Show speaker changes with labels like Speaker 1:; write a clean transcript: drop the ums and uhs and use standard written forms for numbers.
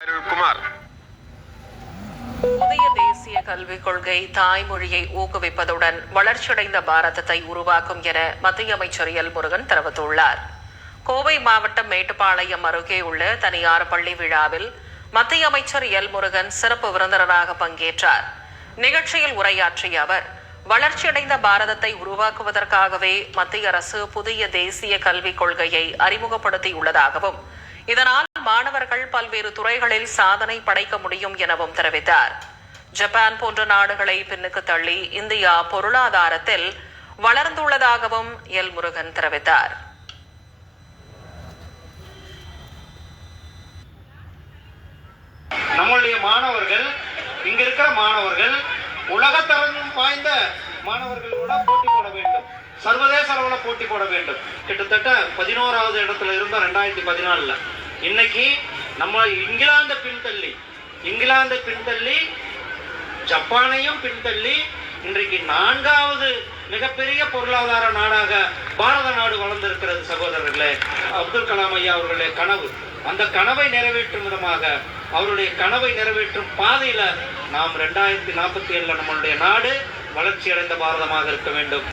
Speaker 1: அருள்குமார்.
Speaker 2: புதிய தேசிய கல்விக் கொள்கை தாய்மொழியை ஊக்குவிப்பதுடன் வளர்ச்சியடைந்த பாரதத்தை உருவாக்கும் என மத்திய அமைச்சர் எல் முருகன் தெரிவித்துள்ளார். கோவை மாவட்டம் மேட்டுப்பாளையம் அருகே உள்ள தனியார் பள்ளி விழாவில் மத்திய அமைச்சர் எல் முருகன் சிறப்பு விருந்தினராக பங்கேற்றார். நிகழ்ச்சியில் உரையாற்றிய அவர், வளர்ச்சியடைந்த பாரதத்தை உருவாக்குவதற்காகவே மத்திய அரசு புதிய தேசிய கல்விக் கொள்கையை அறிமுகப்படுத்தியுள்ளதாகவும், இதனால் மாணவர்கள் பல்வேறு துறைகளில் சாதனை படைக்க முடியும் எனவும் தெரிவித்தார். ஜப்பான் போன்ற நாடுகளை பின்னுக்கு தள்ளி இந்தியா பொருளாதாரத்தில் வளர்ந்துள்ளதாகவும் எல் முருகன் தெரிவித்தார்.
Speaker 3: நம்மளுடைய மாணவர்கள், இங்க இருக்கிற மாணவர்கள் உலகத்தரம் வாய்ந்த மாணவர்களோட போட்டி போட வேண்டும், சர்வதேச அளவில் போட்டி போட வேண்டும். கிட்டத்தட்ட 11வது இடத்துல இருந்த 2014 இன்னைக்கு நம்ம இங்கிலாந்தை பின்தள்ளி ஜப்பானையும் பின்தள்ளி இன்றைக்கு 4வது மிகப்பெரிய பொருளாதார நாடாக பாரத நாடு வளர்ந்திருக்கிறது. சகோதரர்களே, அப்துல் கலாம் ஐயா அவர்களுடைய கனவு, அந்த கனவை நிறைவேற்றும் விதமாக, அவருடைய கனவை நிறைவேற்றும் பாதையில நாம் 2047 நம்மளுடைய நாடு வளர்ச்சி அடைந்த பாரதமாக இருக்க வேண்டும்.